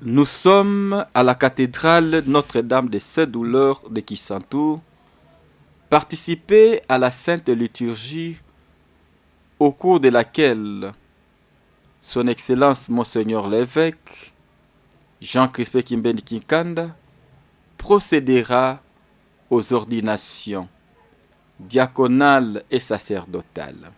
Nous sommes à la cathédrale Notre-Dame des Sept Douleurs de Kisantu. Participer à la Sainte Liturgie au cours de laquelle Son Excellence Monseigneur l'évêque Jean-Crispin Kimbeni Kinkanda procédera aux ordinations diaconales et sacerdotales.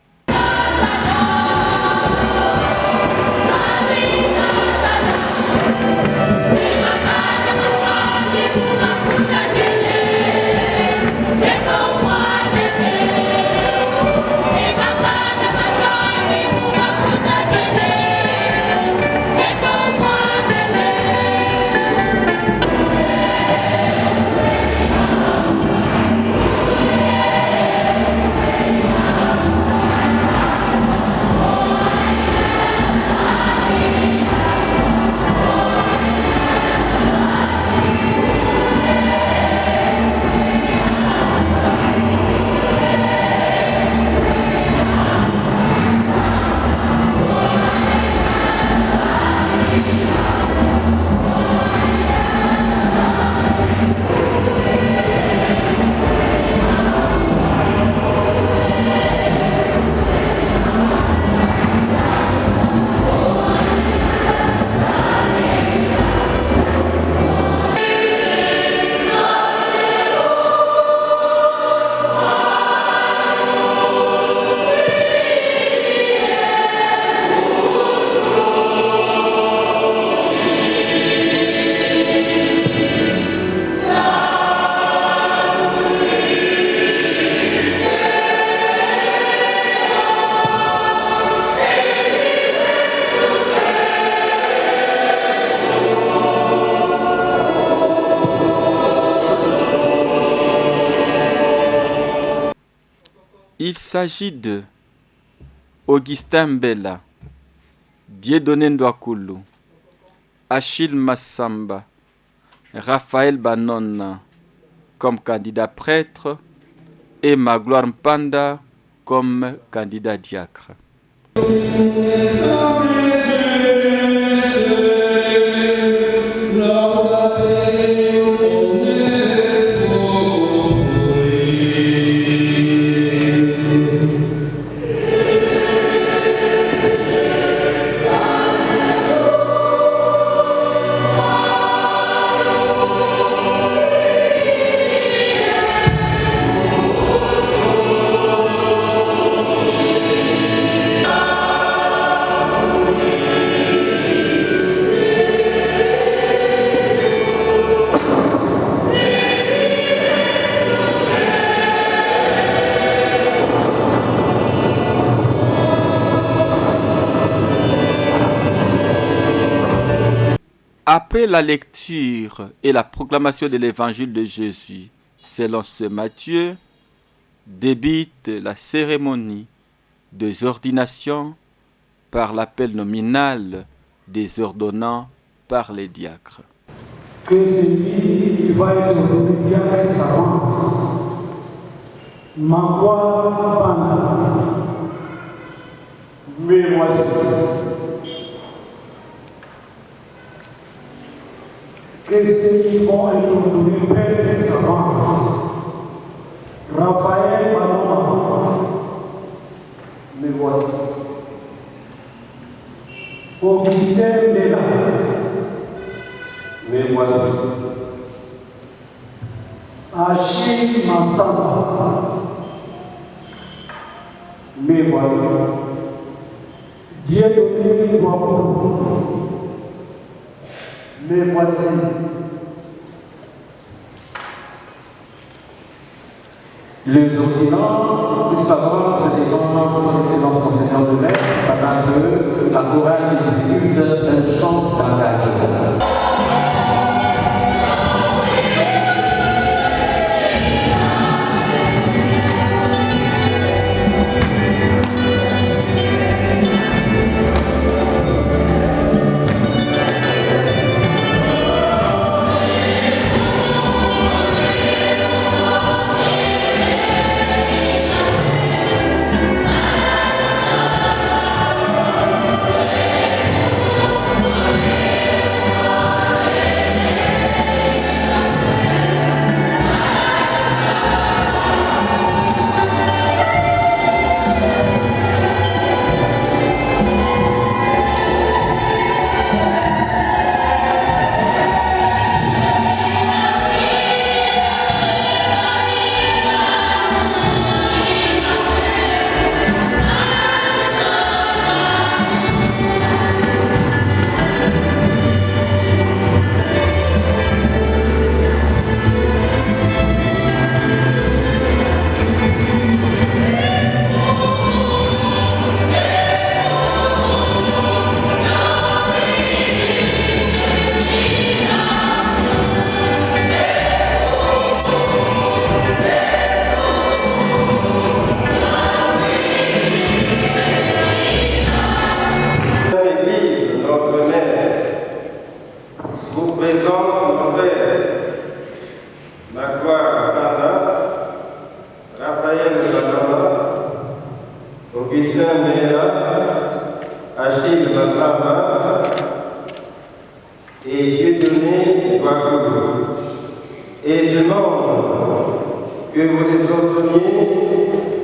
Il s'agit de Augustin Mbela, Dieudonné Ndouakoulou, Achille Massamba, Raphaël Banona comme candidat prêtre et Magloire Mpanda comme candidat diacre. Après la lecture et la proclamation de l'évangile de Jésus, selon ce Matthieu, débute la cérémonie des ordinations par l'appel nominal des ordonnants par les diacres. Que celui qui va être ordonné diacre s'avance. Magloire Mpanda. Mais voici. Que ceux qui vont être ordonnés prêtres s'avancent. Raphaël Banona. Mais voici. Augustin Mbela. Mais voici. Achille Massamba. Mais voici. Dieudonné Ndouakoulou. Mais voici. Les ordonnants du savoir se défendent son excellence Monseigneur de Maître pendant que la chorale exécute un chant d'engagement. et Dieudonné Ouakoulou, et demande que vous les ordonniez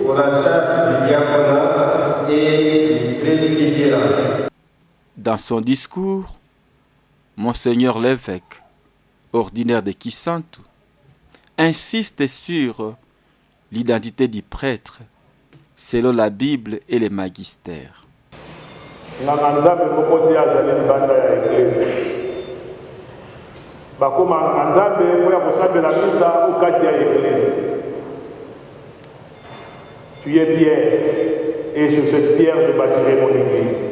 pour la charge du diaconat et du presbytérat. Dans son discours, Monseigneur l'évêque, ordinaire de Kisantu, insiste sur l'identité du prêtre selon la Bible et les magistères. Tu es Pierre, et sur cette pierre je bâtirai mon église.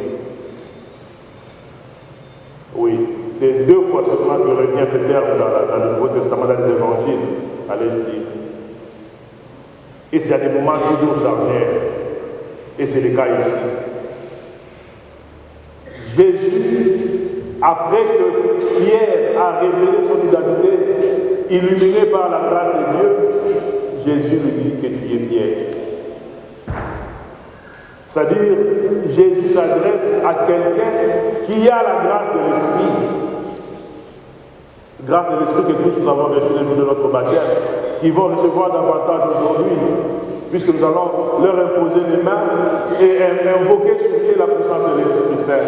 Oui, c'est 2 fois seulement que revient ce terme dans le Nouveau Testament, dans les évangiles, allez dire. Et c'est à des moments toujours charnières. Et c'est le cas ici. Jésus, après que Pierre a révélé son identité, illuminé par la grâce de Dieu, Jésus lui dit que tu es Pierre. C'est-à-dire, Jésus s'adresse à quelqu'un qui a la grâce de l'Esprit. Grâce de l'Esprit que tous nous avons reçu le jour de notre baptême, qui vont recevoir davantage aujourd'hui, puisque nous allons leur imposer les mains et invoquer sur eux la puissance de l'Esprit Saint.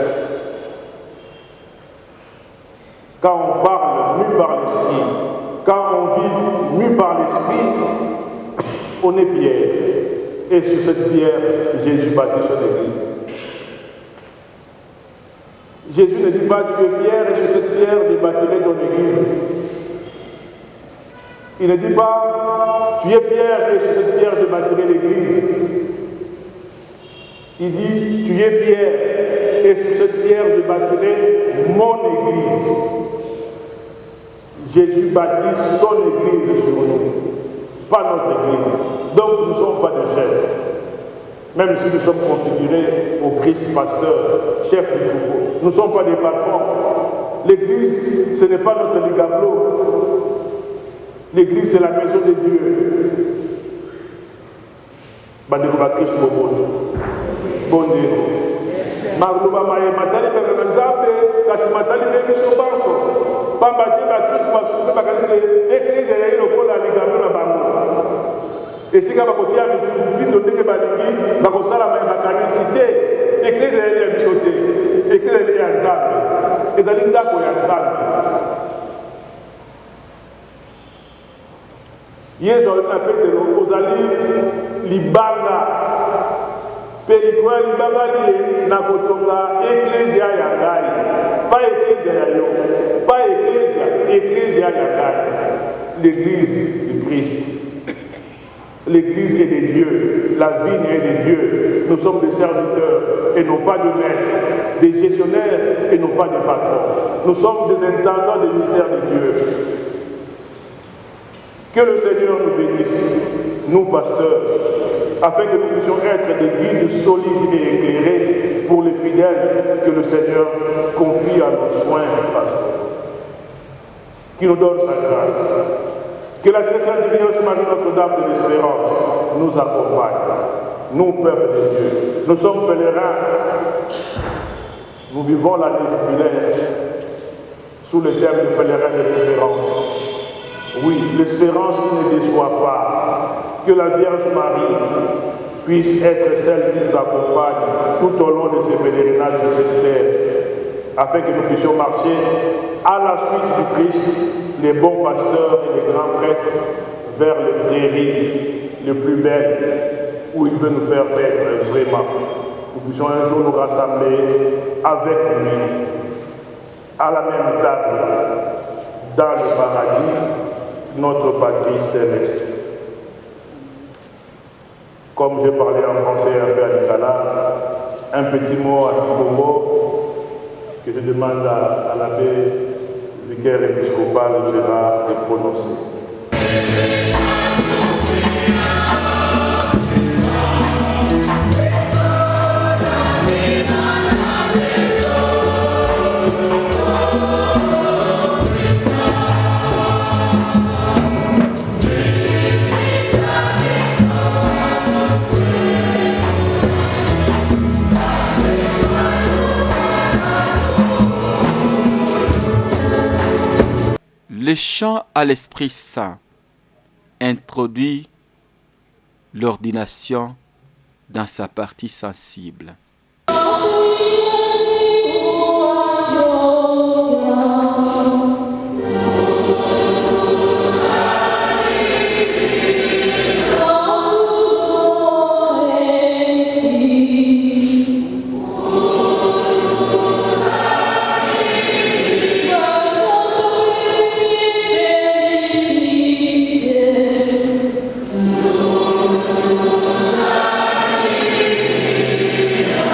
Quand on parle mu par l'Esprit, quand on vit mu par l'Esprit, on est Pierre. Et sur cette pierre, Jésus bâtit son église. Jésus ne dit pas tu es Pierre et sur cette pierre je bâtirai ton église. Il ne dit pas tu es Pierre et sur cette pierre je bâtirai l'église. Il dit tu es Pierre et sur cette pierre je bâtirai mon église. Jésus bâtit son église sur nous, pas notre église. Donc nous ne sommes pas des chefs. Même si nous sommes configurés au Christ pasteur, chef du troupeau. Nous ne sommes pas des patrons. L'église, ce n'est pas notre ligablo. L'église, c'est la maison de Dieu. Bandekuba Christ Bobo. Bondero. Magluba Maye Matali Beganzabe, Kasimatali Begisobaso. Pambati Bakris Masuka Bagazile, Église et le Pôle à ligablo la Bango. Et si vous avez dit que vous avez la canicité, l'église est abisotée, l'église est en Zambie, et vous avez en Zambie. Hier, on a appelé aux alliés Libanga, Pélicouin Libanga, Nakotonga, Ecclesia Yangai, pas Ecclesia Yayo, pas Ecclesia Yangai, l'église du Christ. L'église est de Dieu, la vigne est de Dieu. Nous sommes des serviteurs et non pas de maîtres, des gestionnaires et non pas des patrons. Nous sommes des intendants des mystères de Dieu. Que le Seigneur nous bénisse, nous pasteurs, afin que nous puissions être des guides solides et éclairés pour les fidèles que le Seigneur confie à nos soins, pasteurs. Qui nous donne sa grâce. Que la très sainte Vierge Marie, Notre-Dame de l'Espérance, nous accompagne. Nous, peuple de Dieu, nous sommes pèlerins. Nous vivons l'année jubilaire sous le terme du pèlerin de l'espérance. Oui, l'espérance qui ne déçoit pas. Que la Vierge Marie puisse être celle qui nous accompagne tout au long de ces pèlerinages de cette terre, afin que nous puissions marcher à la suite du Christ, les bons pasteurs et les grands prêtres, vers les prairies les plus belles, où il veut nous faire être vraiment. Nous puissions un jour nous rassembler avec lui, à la même table, dans le paradis, notre patrie céleste. Comme j'ai parlé en français un peu à Nicolas, un petit mot à Kikongo, que je demande à l'abbé vicaire épiscopal Gérard de prononcer. Le chant à l'Esprit Saint introduit l'ordination dans sa partie sensible. Yeah.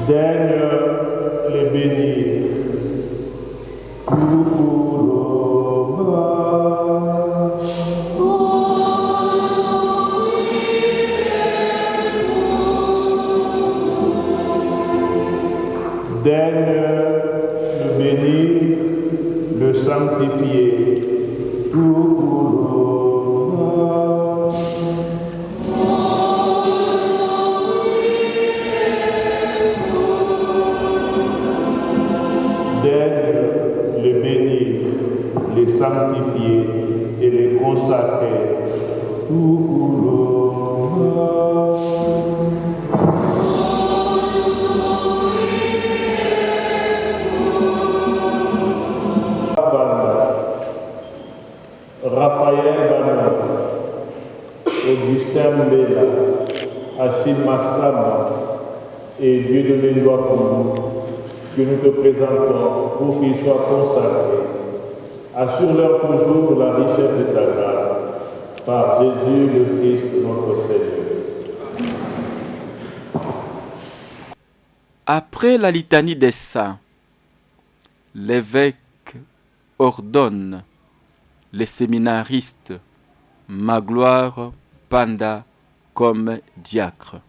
daigne les bénir. Daigne le bénir, le sanctifier. Daigne le bénir, les sanctifier et les consacrer. Raphaël Bana, Augustin Mbela, Achille Massama et Dieudonné Ndouakoulou, que nous te présentons pour qu'ils soient consacrés. Assure-leur toujours la richesse de ta grâce, par Jésus le Christ notre Seigneur. Après la litanie des saints, l'évêque ordonne les séminaristes Magloire Panda comme diacre.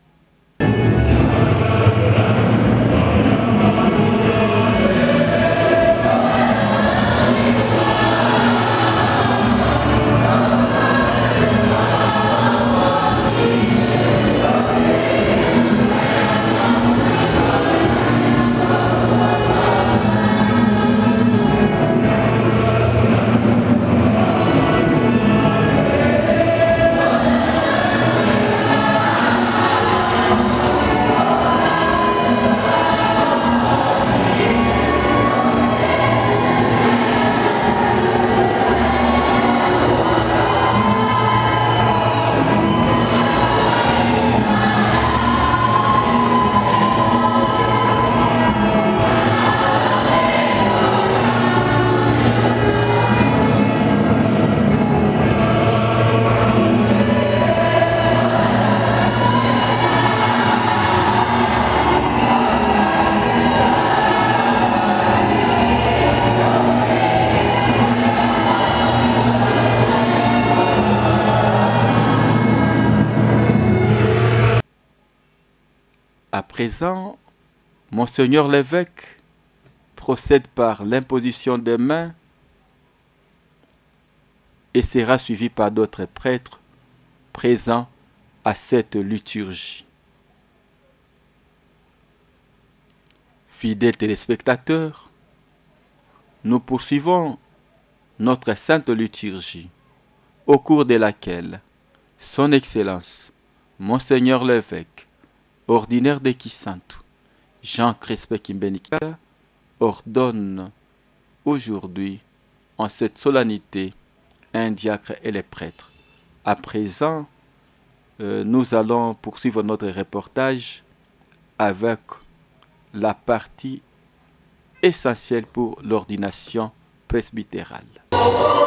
À présent, Monseigneur l'évêque procède par l'imposition des mains et sera suivi par d'autres prêtres présents à cette liturgie. Fidèles téléspectateurs, nous poursuivons notre sainte liturgie, au cours de laquelle Son Excellence, Monseigneur l'évêque, ordinaire de Kisantu, Jean Crespin Kimbenika, ordonne aujourd'hui, en cette solennité, un diacre et les prêtres. À présent, nous allons poursuivre notre reportage avec la partie essentielle pour l'ordination presbytérale. Amen.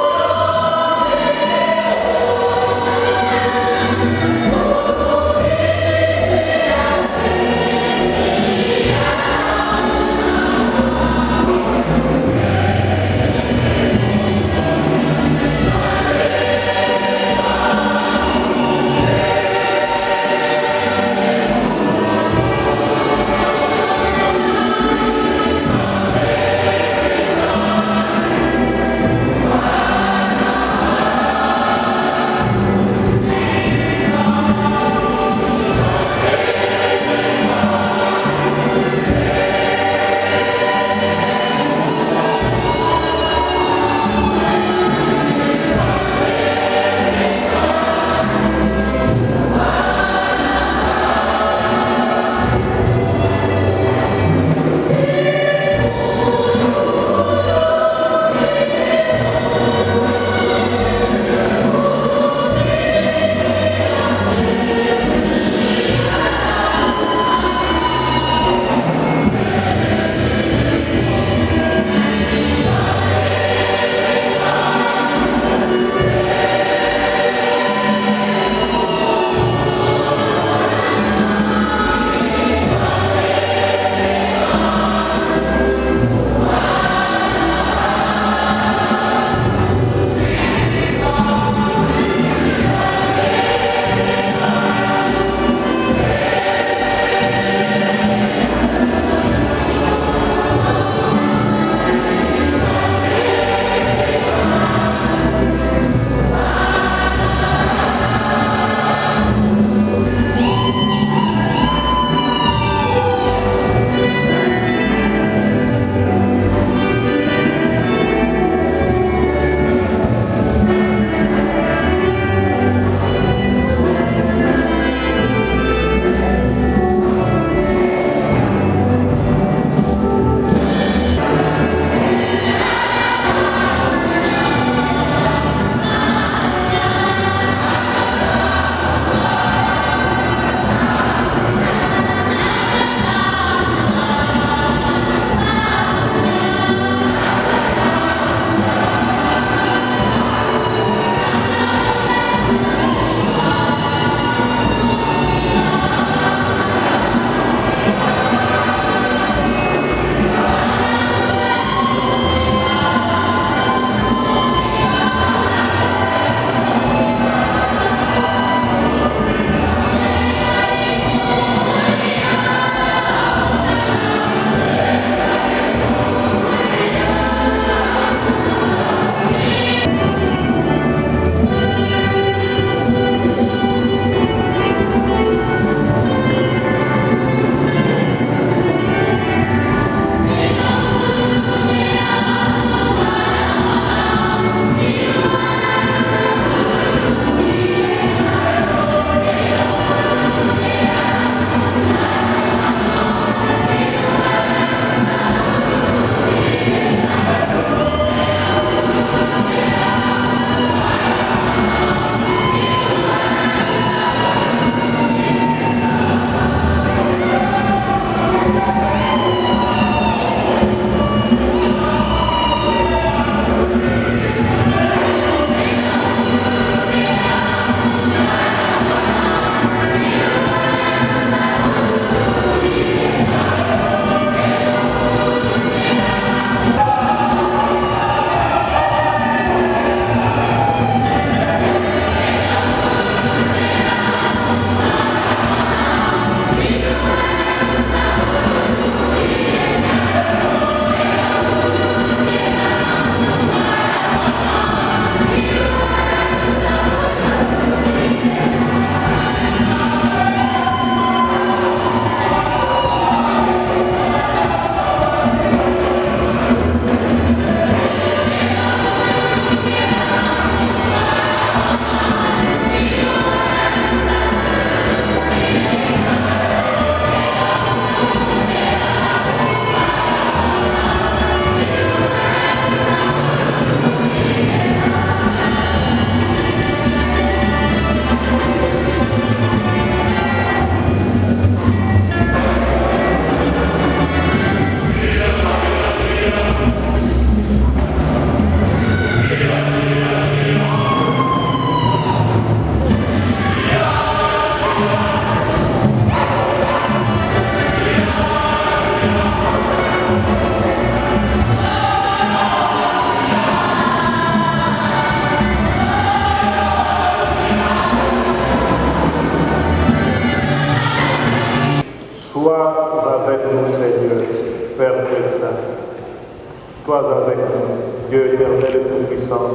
sois avec nous, Dieu éternel et tout-puissant,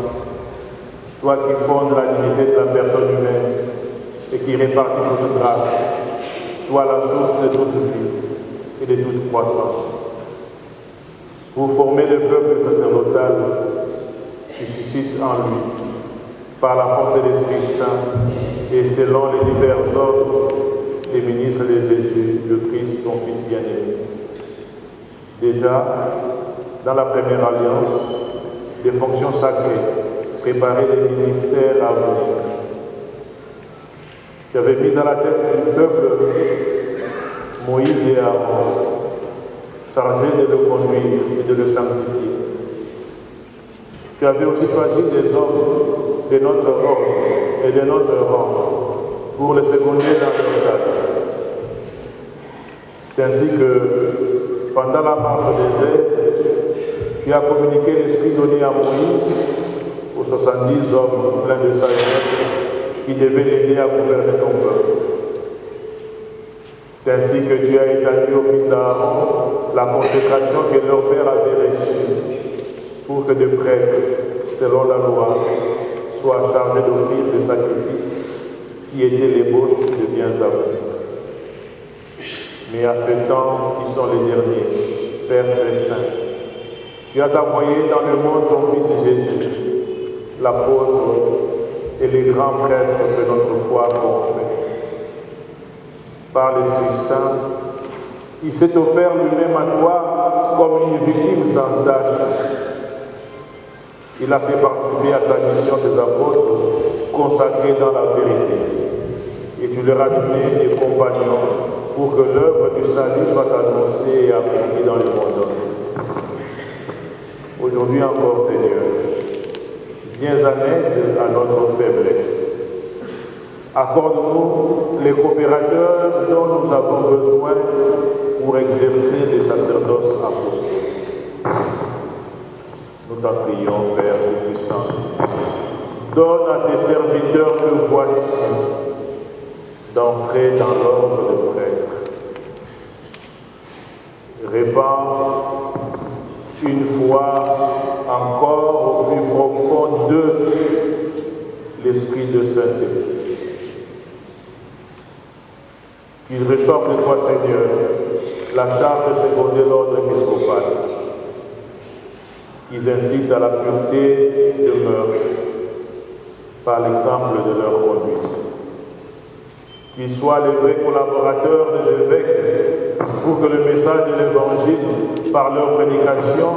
toi qui fondes la dignité de la personne humaine et qui répartit toute grâce, toi la source de toute vie et de toute croissance. Pour former le peuple sacerdotal, tu suscites en lui, par la force de l'Esprit Saint et selon les divers ordres des ministres de Jésus, le Christ, ton Fils bien-aimé. Déjà, dans la première alliance, des fonctions sacrées, préparer les ministères à venir. Tu avais mis à la tête du peuple Moïse et Aaron, chargés de le conduire et de le sanctifier. Tu avais aussi choisi des hommes de notre ordre et de notre rang pour les seconder dans leur tâche. C'est ainsi que, pendant la marche au désert, tu as communiqué l'esprit donné à Moïse aux 70 hommes pleins de sagesse qui devaient l'aider à gouverner ton peuple. C'est ainsi que tu as établi au fils d'Aaron la consécration que leur père avait reçue pour que des prêtres, selon la loi, soient chargés d'offrir de sacrifices qui étaient l'ébauche de biens à venir. Mais à ce temps qui sont les derniers, Père très saint, tu as envoyé dans le monde ton Fils Jésus, l'apôtre et les grands prêtres de notre foi confesse. Par l'Esprit Saint, il s'est offert lui-même à toi comme une victime sans tâche. Il a fait participer à ta mission des apôtres consacrés dans la vérité. Et tu leur as donné des compagnons pour que l'œuvre du salut soit annoncée et accomplie dans le monde entier. Aujourd'hui encore, Seigneur, viens en aide à notre faiblesse. Accorde-nous les coopérateurs dont nous avons besoin pour exercer le sacerdoce apostolique. Nous t'en prions, Père Tout-Puissant. Donne à tes serviteurs que voici d'entrer dans l'ordre de prêtre. Répands une fois encore au plus profond d'eux l'esprit de sainteté. Qu'il ressorte de toi, Seigneur, la charge de seconder l'ordre épiscopal. Qu'ils incitent à la pureté de mœurs par l'exemple de leur conduite. Qu'ils soient les vrais collaborateurs des évêques pour que le message de l'Évangile, par leur prédication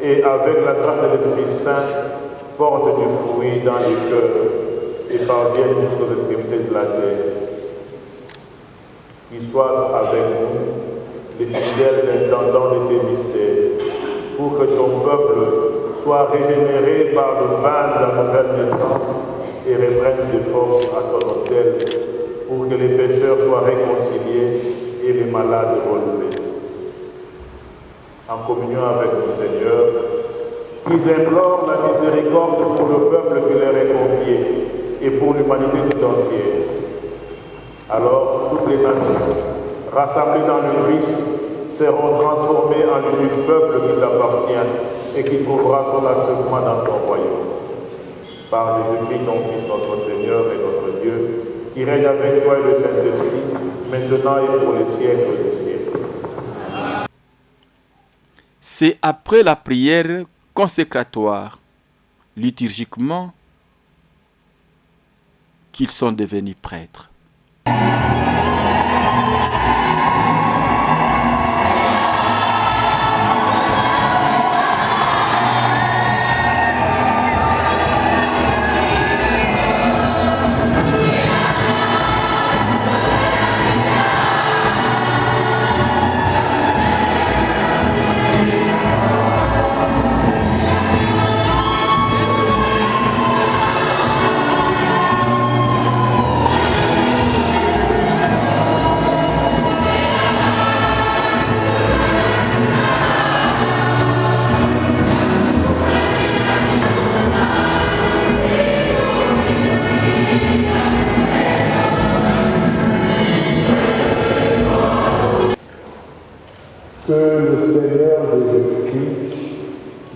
et avec la grâce de l'Esprit Saint, porte du fruit dans les cœurs et parvienne jusqu'aux extrémités de la terre. Qu'ils soient avec nous, les fidèles intendants de tes mystères, pour que ton peuple soit régénéré par le bain de la nouvelle naissance et reprenne de force à ton autel, pour que les pécheurs soient réconciliés et les malades relevés. En communion avec le Seigneur, ils implorent la miséricorde pour le peuple qui leur est confié et pour l'humanité tout entière. Alors, toutes les nations, rassemblées dans le Christ, seront transformées en l'unique peuple qui t'appartient et qui trouvera son achèvement dans ton royaume. Par Jésus-Christ, ton Fils, notre Seigneur et notre Dieu, qui règne avec toi et le Saint-Esprit, maintenant et pour les siècles des siècles. C'est après la prière consécratoire, liturgiquement, qu'ils sont devenus prêtres.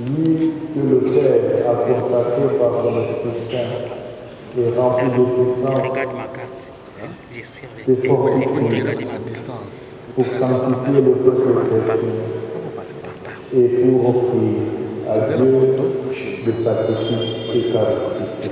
lui que le Père a consacré par son Esprit Saint et rempli de puissance, te fortifie pour sanctifier le peuple chrétien et pour offrir à Dieu le sacrifice eucharistique.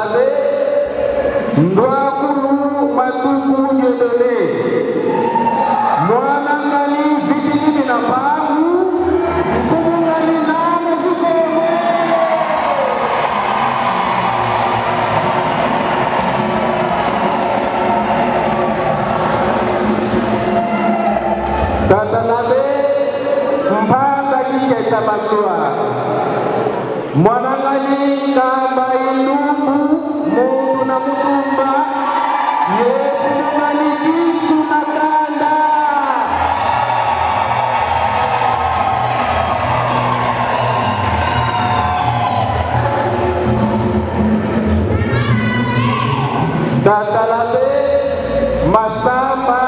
Labe, Ndwakulu Matuku Yedone, Mwanangani Vitini na Babu, Mfungani Nane Zikome. Tata Labe, Mpanda Kiketa Batua, Mwanangani Kamba Ilumu, Mungu na Mutumba, Yekunani Kisu na Kanda. Tata Labe, Masamba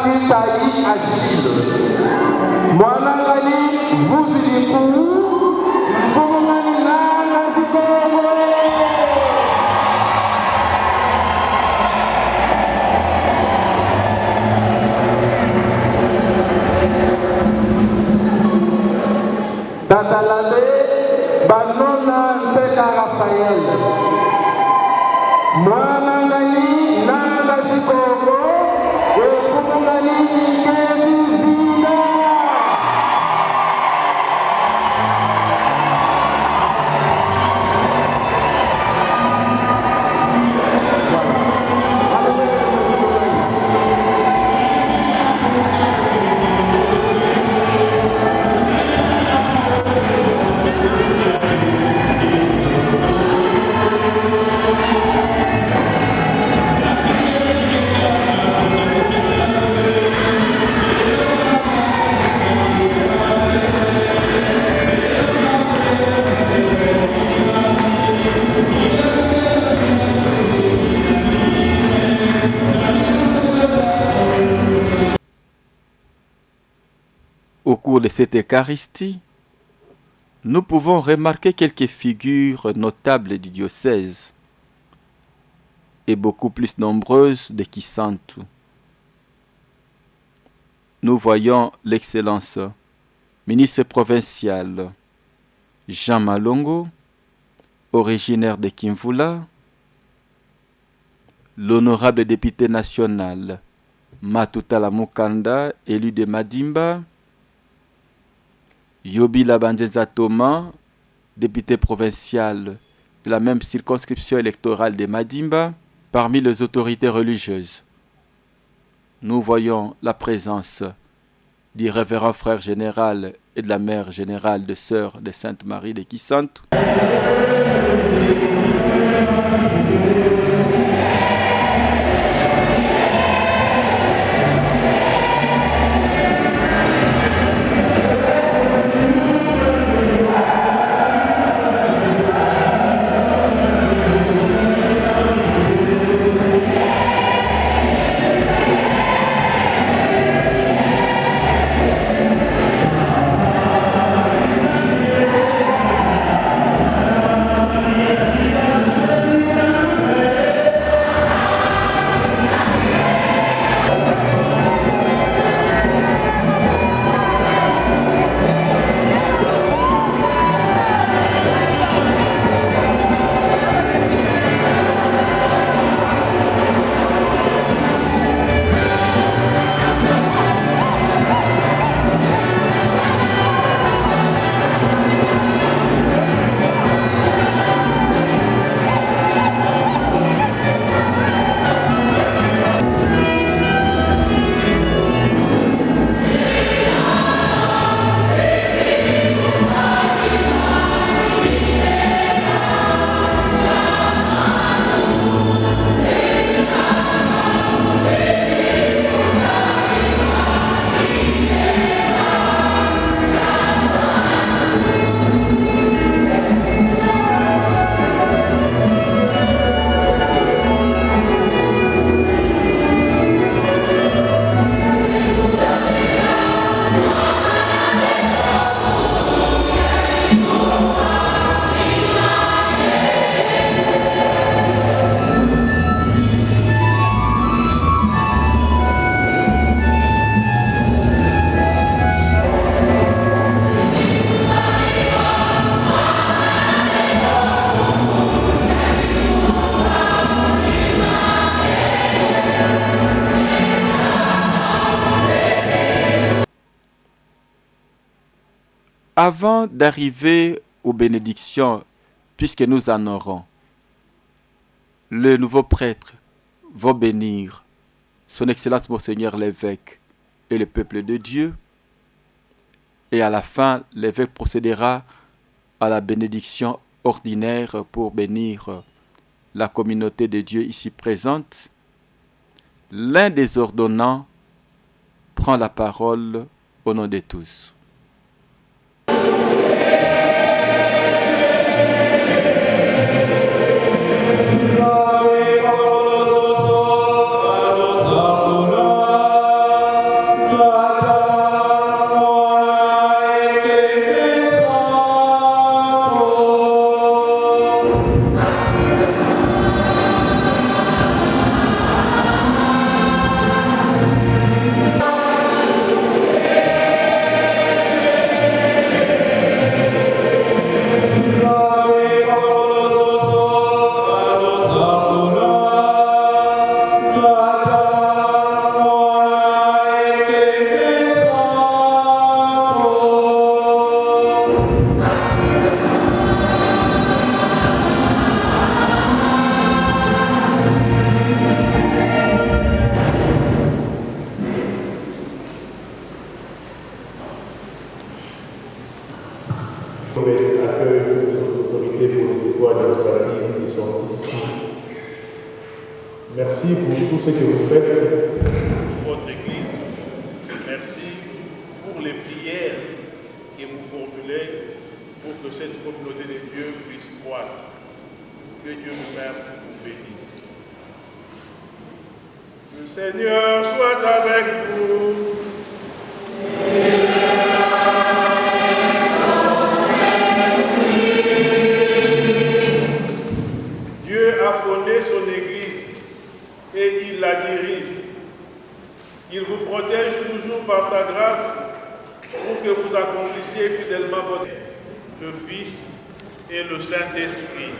Kitali Achille, Mwanangani Vuziliku, Mfungani Nana Zikome. Tata Labe, Banona Nteka Raphael, Mwanangani Nana Zikome, Mfungani Ngezi Zina. Au cours de cette Eucharistie, nous pouvons remarquer quelques figures notables du diocèse et beaucoup plus nombreuses de Kisantu. Nous voyons l'excellence ministre provincial Jean Malongo, originaire de Kimvula, l'honorable député national Matutala Mukanda, élu de Madimba, Yobila Banzenza Thomas, député provincial de la même circonscription électorale de Madimba, parmi les autorités religieuses. Nous voyons la présence du révérend frère général et de la mère générale de Sœur de Sainte-Marie de Kisantu. Avant d'arriver aux bénédictions, puisque nous en aurons, le nouveau prêtre va bénir son Excellence Monseigneur l'évêque et le peuple de Dieu. Et à la fin, l'évêque procédera à la bénédiction ordinaire pour bénir la communauté de Dieu ici présente. L'un des ordonnants prend la parole au nom de tous. Merci pour tout ce que vous faites pour votre Église. Merci pour les prières que vous formulez pour que cette communauté de Dieu puisse croître. Que Dieu nous-mêmes vous bénisse. Le Seigneur soit avec vous. Dieu a fondé son Église et il la dirige. Il vous protège toujours par sa grâce pour que vous accomplissiez fidèlement votre... le Fils et le Saint-Esprit.